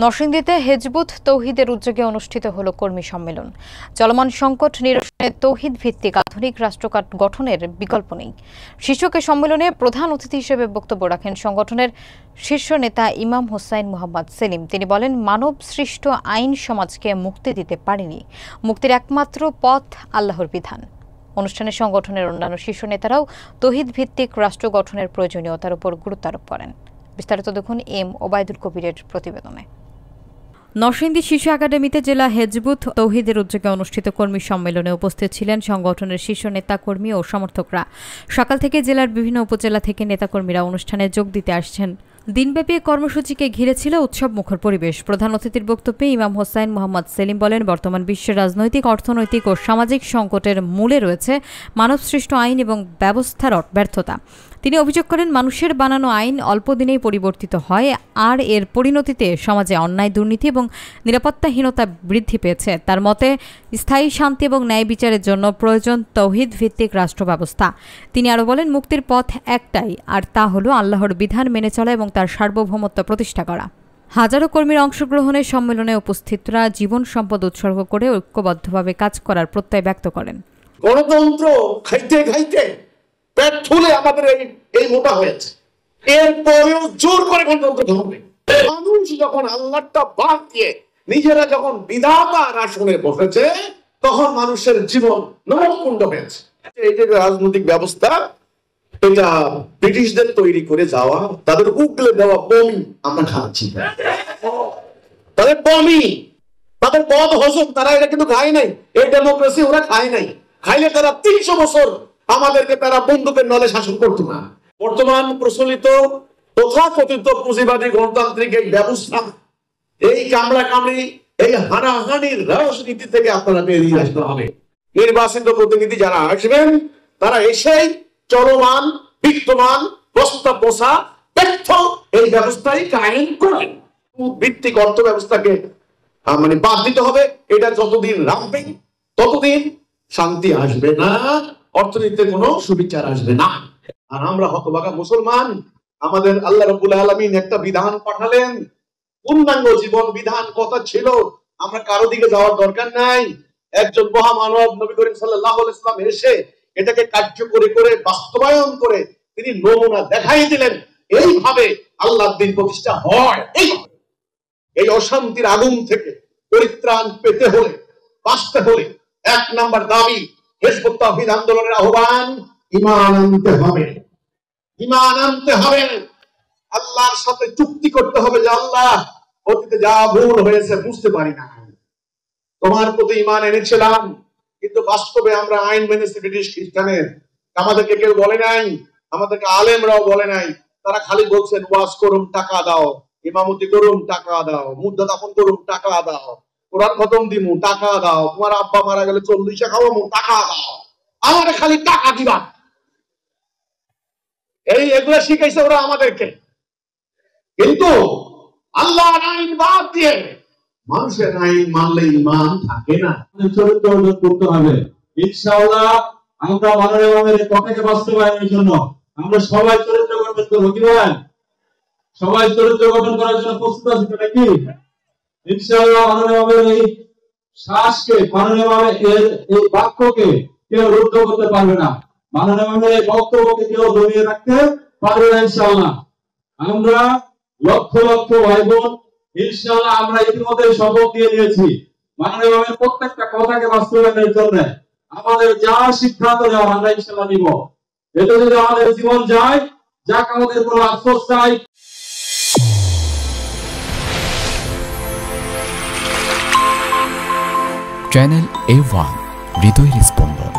নরসিংদীতে হেজবুত তৌহিদের উদ্যোগে অনুষ্ঠিত হলো কর্মী সম্মেলন। চলমান সংকট নিরসনে তৌহিদ ভিত্তিক আধুনিক রাষ্ট্র গঠনের বিকল্প নেই শীর্ষকে সম্মেলনে প্রধান অতিথি হিসেবে বক্তব্য রাখেন সংগঠনের শীর্ষ নেতা ইমাম হোসাইন মোহাম্মদ সেলিম। তিনি বলেন, মানব সৃষ্ট আইন সমাজকে মুক্তি দিতে পারেনি, মুক্তির একমাত্র পথ আল্লাহর বিধান। অনুষ্ঠানে সংগঠনের অন্যান্য শীর্ষ নেতারাও তৌহিদ ভিত্তিক রাষ্ট্র গঠনের প্রয়োজনীয়তার উপর গুরুত্ব আরোপ করেন। বিস্তারিত দেখুন এম ওবায়দুল কবিরের প্রতিবেদনে। নরসিংদী শিশু একাডেমিতে জেলা হেজবুত তৌহিদের উদ্যোগে অনুষ্ঠিত কর্মী সম্মেলনে উপস্থিত ছিলেন সংগঠনের শীর্ষ নেতাকর্মী ও সমর্থকরা। সকাল থেকে জেলার বিভিন্ন উপজেলা থেকে নেতাকর্মীরা অনুষ্ঠানে যোগ দিতে আসছেন। দিনব্যাপী কর্মসূচিকে ঘিরে ছিল উৎসবমুখর পরিবেশ। প্রধান অতিথির বক্তব্যে ইমাম হোসাইন মোহাম্মদ সেলিম বলেন, বর্তমান বিশ্বের রাজনৈতিক, অর্থনৈতিক ও সামাজিক সংকটের মূলে রয়েছে মানবসৃষ্ট আইন এবং ব্যবস্থার ব্যর্থতা। তিনি অভিযোগ করেন, মানুষের বানানো আইন অল্প দিনেই পরিবর্তিত হয়, আর এর পরিণতিতে সমাজে অন্যায়, দুর্নীতি এবং নিরাপত্তাহীনতা বৃদ্ধি পেয়েছে। তার মতে, স্থায়ী শান্তি এবং ন্যায় বিচারের জন্য প্রয়োজন তৌহিদ ভিত্তিক রাষ্ট্র ব্যবস্থা। তিনি আরও বলেন, মুক্তির পথ একটাই, আর তা হলো আল্লাহর বিধান মেনে চলা এবং তার সার্বভৌমত্ব প্রতিষ্ঠা করা। হাজারো কর্মীর অংশগ্রহণে সম্মেলনে উপস্থিতরা জীবন সম্পদ উৎসর্গ করে ঐক্যবদ্ধভাবে কাজ করার প্রত্যয় ব্যক্ত করেন। গণতন্ত্র খাইতে খাইতে পেট ফুলে আমাদের এই মোটা হয়েছে, এরপরেও জোর করে গণতন্ত্র ধরবে। মানুষ যখন আল্লাহটা বাদ দিয়ে নিজেরা যখন বিধাতার আসনে বসেছে, তখন মানুষের জীবন নরককুণ্ড হয়েছে। এই যে রাজনৈতিক ব্যবস্থা, এটা ব্রিটিশদের তৈরি করে যাওয়া, তাদের উগলে দেওয়া বমি আমরা খাচ্ছি। তাদের বমি, তাদের বদ হজম, তারা এটা কিন্তু খায় নাই। এই ডেমোক্রেসি ওরা খায় নাই। খাইলে তারা ৩০০ বছর আমাদেরকে তারা বন্দুকের নলে শাসন করতো না। বর্তমান প্রচলিত তথাকথিত পুঁজিবাদী গণতান্ত্রিক এই ব্যবস্থা, এই কামড়া কামড়ি, এই হানাহানির রাজনীতি থেকে আপনারা বেরিয়ে আসতে হবে। নির্বাচিত প্রতিনিধি যারা আসবেন, তারা এসেই চলমান, বিদ্যমান, বস্তা ব্যর্থ এই ব্যবস্থাই কায়েম করেন। ভিত্তিক অর্থ ব্যবস্থাকে বাদ দিতে হবে। এটা যতদিন রাখবেন, ততদিন শান্তি আসবে না, অর্থনীতিতে কোনো সুবিচার আসবে না। আর আমরা হতভাগা মুসলমান, আমাদের আল্লাহ রাব্বুল আলামিন একটা বিধান পাঠালেন, পূর্ণাঙ্গ জীবন বিধান কথা ছিল। আমরা কারো দিকে যাওয়ার দরকার নাই। একজন মহামানব নবী করিম সাল্লাল্লাহু আলাইহি ওয়াসাল্লাম এসে এটাকে কার্যকরী করে বাস্তবায়ন করে তিনি নমুনা দেখাই দিলেন, এইভাবে আল্লাহর দ্বীন প্রতিষ্ঠা হয়। এই অশান্তির আগুন থেকে পরিত্রাণ পেতে হলে, বাঁচতে হলে, ১ নাম্বার দাবি হিজবুত তাওহীদ আন্দোলনের আহ্বান, ঈমান আনতে হবে। ঈমান আনতে হবে, আল্লাহর সাথে চুক্তি করতে হবে যে আল্লাহ, অতীতে যা ভুল হয়েছে বুঝতে পারি না, তোমার প্রতি ঈমান এনেছিলাম, কিন্তু বাস্তবে আমরা আইন মেনেছি ব্রিটিশ খ্রিস্টানের। আমাদেরকে কেউ বলে নাই, আমাদেরকে আলেমরাও বলে নাই। তারা খালি বলছেন, ওয়াজ করুন, টাকা দাও, ইমামতি করুন, টাকা দাও, মুদ্রা দাফন করুন, টাকা দাও, কোরআন খতম দিমু, টাকা দাও, তোমার আব্বা মারা গেলে 40 খাওয়ামু, টাকা দাও, আমাদের খালি টাকা দিবা। এগুলা শিখাইছে ওরা আমাদেরকে। কিন্তু আল্লাহর আইন বাদ দিয়ে মানুষের আইন মানলে ঈমান থাকে না। চরিত্র অর্জন করতে হবে। ইনশাআল্লাহ আমরা মাননীয় ইমামের কথাকে বাস্তবায়নের জন্য আমরা সবাই চরিত্র গঠন করব। কি ভাই, সবাই চরিত্র গঠন করার জন্য প্রস্তুত আছি তো নাকি? ইনশাআল্লাহ মাননীয় ইমামের এই শ্বাসকে, মাননীয় ইমামের এই বাক্যকে কেউ রুদ্ধ করতে পারবে না। মাননীয় ইমামের এই বক্তব্যকে কেউ দমিয়ে রাখতে পারবে না। ইনশাআল্লাহ আমরা লক্ষ লক্ষ ভাই বোন, ইনশাআল্লাহ আমরা ইতিমধ্যে শপথ দিয়ে নিয়েছি মাননীয় ইমামের প্রত্যেকটা কথাকে বাস্তবায়নের জন্য আমাদের যা সিদ্ধান্ত নেওয়া আমরা ইনশাআল্লাহ নিব। এতে যদি আমাদের জীবন যায়, যাক, আমাদের কোনো আফসোস নাই। চ্যানেল A1 হৃদয়ের স্পন্দন।